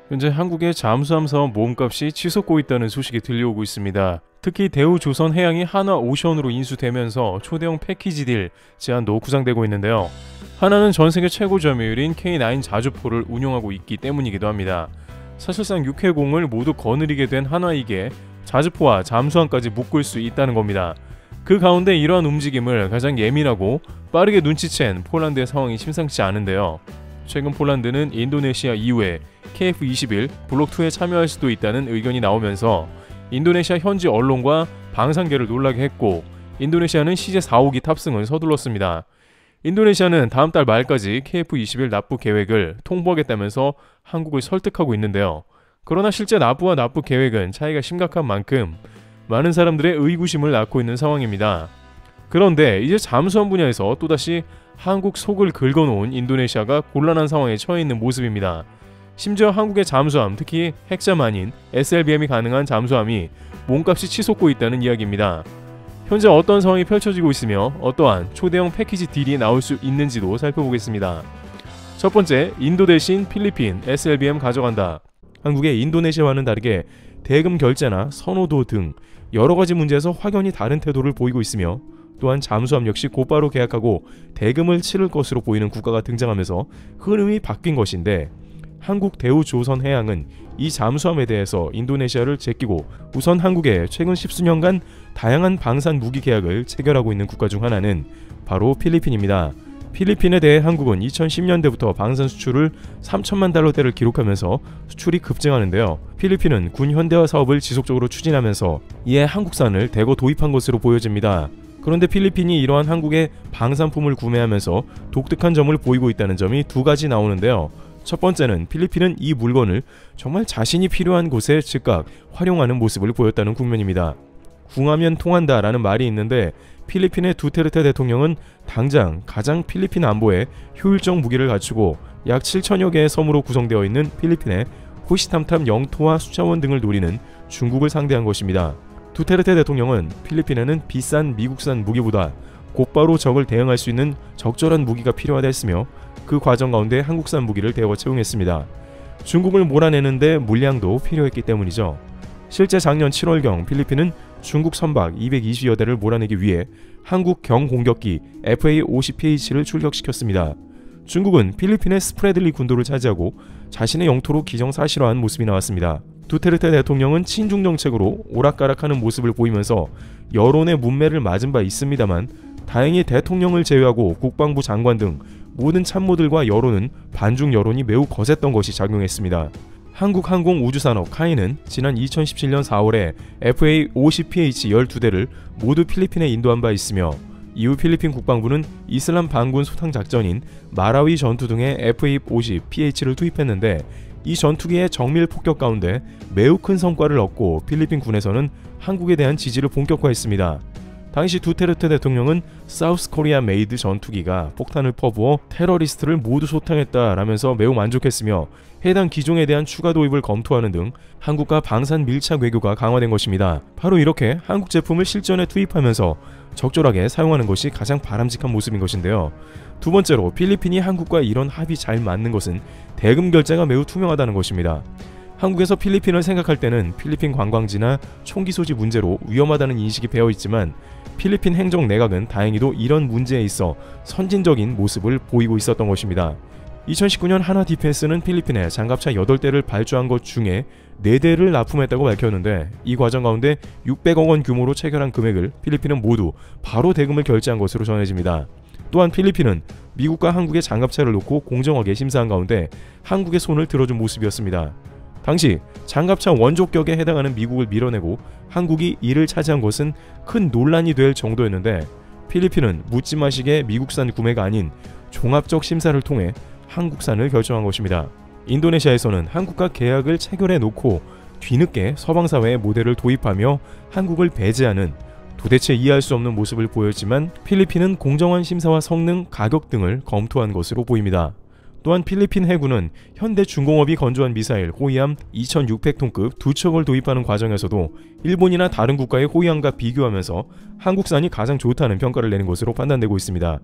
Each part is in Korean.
현재 한국의 잠수함 사업 몸값이 치솟고 있다는 소식이 들려오고 있습니다. 특히 대우조선해양이 하나오션으로 인수되면서 초대형 패키지 딜 제안도 구상되고 있는데요. 하나는 전세계 최고 점유율인 K9 자주포를 운용하고 있기 때문이기도 합니다. 사실상 육해공을 모두 거느리게 된 한화이기에 자주포와 잠수함까지 묶을 수 있다는 겁니다. 그 가운데 이러한 움직임을 가장 예민하고 빠르게 눈치챈 폴란드의 상황이 심상치 않은데요. 최근 폴란드는 인도네시아 이후에 KF-21 블록2에 참여할 수도 있다는 의견이 나오면서 인도네시아 현지 언론과 방산계를 놀라게 했고, 인도네시아는 CJ 4호기 탑승을 서둘렀습니다. 인도네시아는 다음 달 말까지 KF-21 납부 계획을 통보하겠다면서 한국을 설득하고 있는데요. 그러나 실제 납부와 납부 계획은 차이가 심각한 만큼 많은 사람들의 의구심을 낳고 있는 상황입니다. 그런데 이제 잠수함 분야에서 또다시 한국 속을 긁어놓은 인도네시아가 곤란한 상황에 처해 있는 모습입니다. 심지어 한국의 잠수함, 특히 핵잠 아닌 SLBM이 가능한 잠수함이 몸값이 치솟고 있다는 이야기입니다. 현재 어떤 상황이 펼쳐지고 있으며 어떠한 초대형 패키지 딜이 나올 수 있는지도 살펴보겠습니다. 첫 번째, 인도 대신 필리핀 SLBM 가져간다. 한국의 인도네시아와는 다르게 대금 결제나 선호도 등 여러가지 문제에서 확연히 다른 태도를 보이고 있으며, 또한 잠수함 역시 곧바로 계약하고 대금을 치를 것으로 보이는 국가가 등장하면서 흐름이 바뀐 것인데, 한국 대우조선해양은 이 잠수함에 대해서 인도네시아를 제끼고 우선 한국에 최근 십수년간 다양한 방산 무기 계약을 체결하고 있는 국가 중 하나는 바로 필리핀입니다. 필리핀에 대해 한국은 2010년대부터 방산 수출을 3천만 달러대를 기록하면서 수출이 급증하는데요. 필리핀은 군 현대화 사업을 지속적으로 추진하면서 이에 한국산을 대거 도입한 것으로 보여집니다. 그런데 필리핀이 이러한 한국의 방산품을 구매하면서 독특한 점을 보이고 있다는 점이 두 가지 나오는데요. 첫 번째는 필리핀은 이 물건을 정말 자신이 필요한 곳에 즉각 활용하는 모습을 보였다는 국면입니다. 궁하면 통한다 라는 말이 있는데, 필리핀의 두테르테 대통령은 당장 가장 필리핀 안보에 효율적 무기를 갖추고 약 7천여 개의 섬으로 구성되어 있는 필리핀의 호시탐탐 영토와 수자원 등을 노리는 중국을 상대한 것입니다. 두테르테 대통령은 필리핀에는 비싼 미국산 무기보다 곧바로 적을 대응할 수 있는 적절한 무기가 필요하다 했으며, 그 과정 가운데 한국산 무기를 대거 채용했습니다. 중국을 몰아내는데 물량도 필요했기 때문이죠. 실제 작년 7월경 필리핀은 중국 선박 220여 대를 몰아내기 위해 한국 경공격기 FA-50PH를 출격시켰습니다. 중국은 필리핀의 스프래들리 군도를 차지하고 자신의 영토로 기정사실화한 모습이 나왔습니다. 두테르테 대통령은 친중 정책으로 오락가락하는 모습을 보이면서 여론의 문매를 맞은 바 있습니다만, 다행히 대통령을 제외하고 국방부 장관 등 모든 참모들과 여론은 반중 여론이 매우 거셌던 것이 작용했습니다. 한국항공우주산업 카이는 지난 2017년 4월에 FA-50PH 12대를 모두 필리핀에 인도한 바 있으며, 이후 필리핀 국방부는 이슬람 반군 소탕 작전인 마라위 전투 등의 FA-50PH를 투입했는데, 이 전투기의 정밀 폭격 가운데 매우 큰 성과를 얻고 필리핀 군에서는 한국에 대한 지지를 본격화했습니다. 당시 두테르테 대통령은 사우스 코리아 메이드 전투기가 폭탄을 퍼부어 테러리스트를 모두 소탕했다라면서 매우 만족했으며, 해당 기종에 대한 추가 도입을 검토하는 등 한국과 방산 밀착 외교가 강화된 것입니다. 바로 이렇게 한국 제품을 실전에 투입하면서 적절하게 사용하는 것이 가장 바람직한 모습인 것인데요. 두 번째로, 필리핀이 한국과 이런 합이 잘 맞는 것은 대금 결제가 매우 투명하다는 것입니다. 한국에서 필리핀을 생각할 때는 필리핀 관광지나 총기 소지 문제로 위험하다는 인식이 배어 있지만, 필리핀 행정 내각은 다행히도 이런 문제에 있어 선진적인 모습을 보이고 있었던 것입니다. 2019년 하나 디펜스는 필리핀에 장갑차 8대를 발주한 것 중에 4대를 납품했다고 밝혔는데, 이 과정 가운데 600억 원 규모로 체결한 금액을 필리핀은 모두 바로 대금을 결제한 것으로 전해집니다. 또한 필리핀은 미국과 한국의 장갑차를 놓고 공정하게 심사한 가운데 한국의 손을 들어준 모습이었습니다. 당시 장갑차 원조격에 해당하는 미국을 밀어내고 한국이 이를 차지한 것은 큰 논란이 될 정도였는데, 필리핀은 묻지마식의 미국산 구매가 아닌 종합적 심사를 통해 한국산을 결정한 것입니다. 인도네시아에서는 한국과 계약을 체결해 놓고 뒤늦게 서방사회의 모델을 도입하며 한국을 배제하는 도대체 이해할 수 없는 모습을 보였지만, 필리핀은 공정한 심사와 성능, 가격 등을 검토한 것으로 보입니다. 또한 필리핀 해군은 현대중공업이 건조한 미사일 호위함 2600톤급 2척을 도입하는 과정에서도 일본이나 다른 국가의 호위함과 비교하면서 한국산이 가장 좋다는 평가를 내린 것으로 판단되고 있습니다.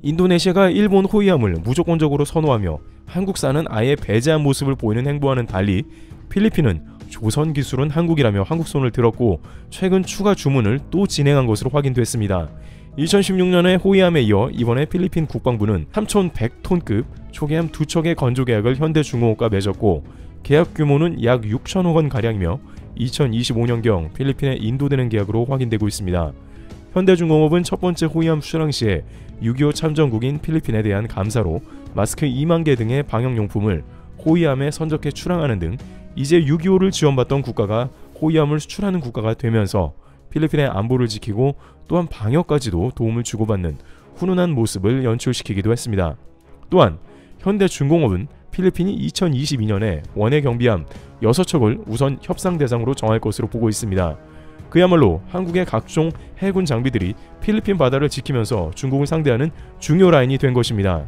인도네시아가 일본 호위함을 무조건적으로 선호하며 한국산은 아예 배제한 모습을 보이는 행보와는 달리 필리핀은 조선 기술은 한국이라며 한국 손을 들었고 최근 추가 주문을 또 진행한 것으로 확인됐습니다. 2016년에 호위함에 이어 이번에 필리핀 국방부는 3,100톤급 초계함 2척의 건조 계약을 현대중공업과 맺었고 계약 규모는 약 6천억 원 가량이며 2025년경 필리핀에 인도되는 계약으로 확인되고 있습니다. 현대중공업은 첫 번째 호위함 출항 시에 6.25 참전국인 필리핀에 대한 감사로 마스크 2만 개 등의 방역용품을 호위함에 선적해 출항하는 등 이제 6.25를 지원받던 국가가 호위함을 수출하는 국가가 되면서 필리핀의 안보를 지키고 또한 방역까지도 도움을 주고받는 훈훈한 모습을 연출시키기도 했습니다. 또한 현대중공업은 필리핀이 2022년에 원해 경비함 6척을 우선 협상 대상으로 정할 것으로 보고 있습니다. 그야말로 한국의 각종 해군 장비들이 필리핀 바다를 지키면서 중국을 상대하는 중요 라인이 된 것입니다.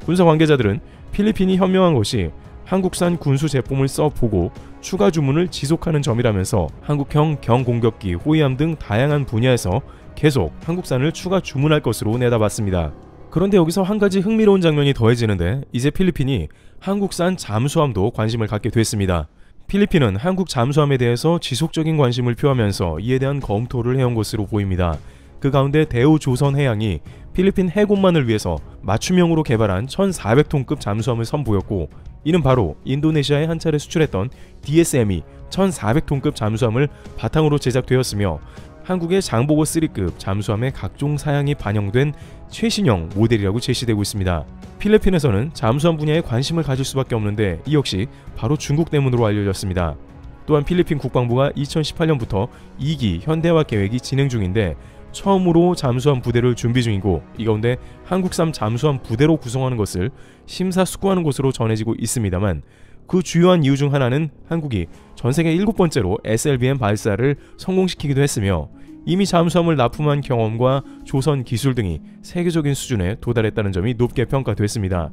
군사 관계자들은 필리핀이 현명한 것이 한국산 군수 제품을 써보고 추가 주문을 지속하는 점이라면서 한국형 경공격기, 호위함 등 다양한 분야에서 계속 한국산을 추가 주문할 것으로 내다봤습니다. 그런데 여기서 한 가지 흥미로운 장면이 더해지는데 이제 필리핀이 한국산 잠수함도 관심을 갖게 됐습니다. 필리핀은 한국 잠수함에 대해서 지속적인 관심을 표하면서 이에 대한 검토를 해온 것으로 보입니다. 그 가운데 대우조선해양이 필리핀 해군만을 위해서 맞춤형으로 개발한 1,400톤급 잠수함을 선보였고 이는 바로 인도네시아에 한 차례 수출했던 DSM이 1,400톤급 잠수함을 바탕으로 제작되었으며 한국의 장보고 3급 잠수함의 각종 사양이 반영된 최신형 모델이라고 제시되고 있습니다. 필리핀에서는 잠수함 분야에 관심을 가질 수밖에 없는데 이 역시 바로 중국 때문으로 알려졌습니다. 또한 필리핀 국방부가 2018년부터 2기 현대화 계획이 진행 중인데 처음으로 잠수함 부대를 준비 중이고 이 가운데 한국산 잠수함 부대로 구성하는 것을 심사숙고하는 것으로 전해지고 있습니다만 그 주요한 이유 중 하나는 한국이 전세계 7번째로 SLBM 발사를 성공시키기도 했으며 이미 잠수함을 납품한 경험과 조선 기술 등이 세계적인 수준에 도달했다는 점이 높게 평가됐습니다.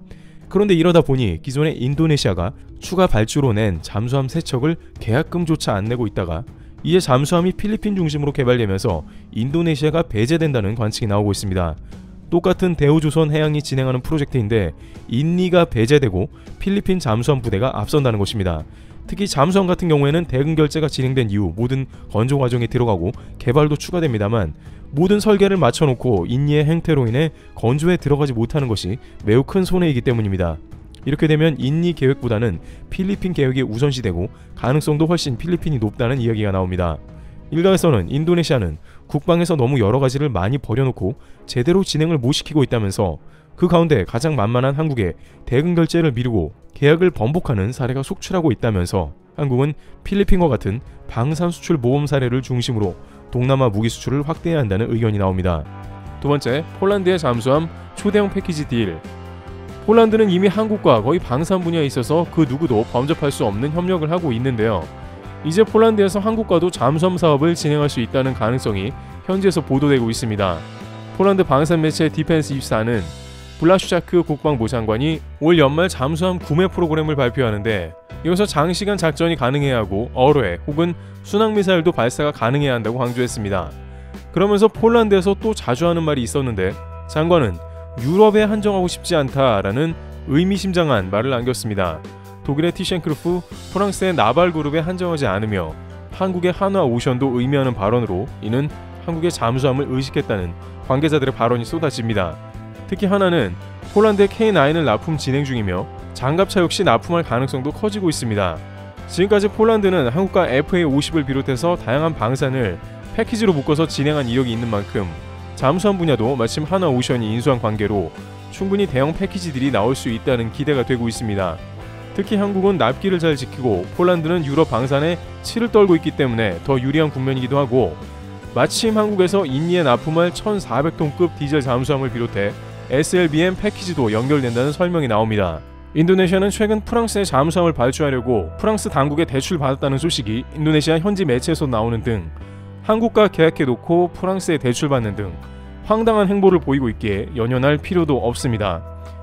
그런데 이러다 보니 기존의 인도네시아가 추가 발주로 낸 잠수함 3척을 계약금조차 안 내고 있다가 이에 잠수함이 필리핀 중심으로 개발되면서 인도네시아가 배제된다는 관측이 나오고 있습니다. 똑같은 대우조선해양이 진행하는 프로젝트인데 인니가 배제되고 필리핀 잠수함 부대가 앞선다는 것입니다. 특히 잠수함 같은 경우에는 대금 결제가 진행된 이후 모든 건조 과정에 들어가고 개발도 추가됩니다만 모든 설계를 맞춰놓고 인니의 행태로 인해 건조에 들어가지 못하는 것이 매우 큰 손해이기 때문입니다. 이렇게 되면 인니 계획보다는 필리핀 계획이 우선시되고 가능성도 훨씬 필리핀이 높다는 이야기가 나옵니다. 일각에서는 인도네시아는 국방에서 너무 여러가지를 많이 버려놓고 제대로 진행을 못 시키고 있다면서 그 가운데 가장 만만한 한국에 대금 결제를 미루고 계약을 번복하는 사례가 속출하고 있다면서 한국은 필리핀과 같은 방산 수출 모험 사례를 중심으로 동남아 무기 수출을 확대해야 한다는 의견이 나옵니다. 두 번째, 폴란드의 잠수함 초대형 패키지 딜. 폴란드는 이미 한국과 거의 방산 분야에 있어서 그 누구도 범접할 수 없는 협력을 하고 있는데요. 이제 폴란드에서 한국과도 잠수함 사업을 진행할 수 있다는 가능성이 현지에서 보도되고 있습니다. 폴란드 방산 매체 디펜스24는 블라슈차크 국방부 장관이 올 연말 잠수함 구매 프로그램을 발표하는데 이어서 장시간 작전이 가능해야 하고 어뢰 혹은 순항미사일도 발사가 가능해야 한다고 강조했습니다. 그러면서 폴란드에서 또 자주 하는 말이 있었는데 장관은 유럽에 한정하고 싶지 않다라는 의미심장한 말을 남겼습니다. 독일의 티셴크루프, 프랑스의 나발 그룹에 한정하지 않으며 한국의 한화 오션도 의미하는 발언으로 이는 한국의 잠수함을 의식했다는 관계자들의 발언이 쏟아집니다. 특히 하나는 폴란드의 K9을 납품 진행 중이며 장갑차 역시 납품할 가능성도 커지고 있습니다. 지금까지 폴란드는 한국과 FA50을 비롯해서 다양한 방산을 패키지로 묶어서 진행한 이력이 있는 만큼 잠수함 분야도 마침 한화 오션이 인수한 관계로 충분히 대형 패키지들이 나올 수 있다는 기대가 되고 있습니다. 특히 한국은 납기를 잘 지키고 폴란드는 유럽 방산에 치를 떨고 있기 때문에 더 유리한 국면이기도 하고 마침 한국에서 인니에 납품할 1,400톤급 디젤 잠수함을 비롯해 SLBM 패키지도 연결된다는 설명이 나옵니다. 인도네시아는 최근 프랑스에 잠수함을 발주하려고 프랑스 당국에 대출받았다는 소식이 인도네시아 현지 매체에서 나오는 등 한국과 계약해놓고 프랑스에 대출받는 등 황당한 행보를 보이고 있기에 연연할 필요도 없습니다.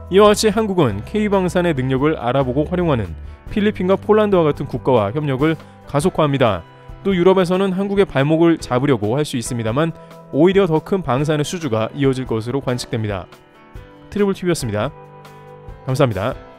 이와 같이 한국은 K방산의 능력을 알아보고 활용하는 필리핀과 폴란드와 같은 국가와 협력을 가속화합니다. 또 유럽에서는 한국의 발목을 잡으려고 할 수 있습니다만 오히려 더 큰 방산의 수주가 이어질 것으로 관측됩니다. 트리블TV였습니다. 감사합니다.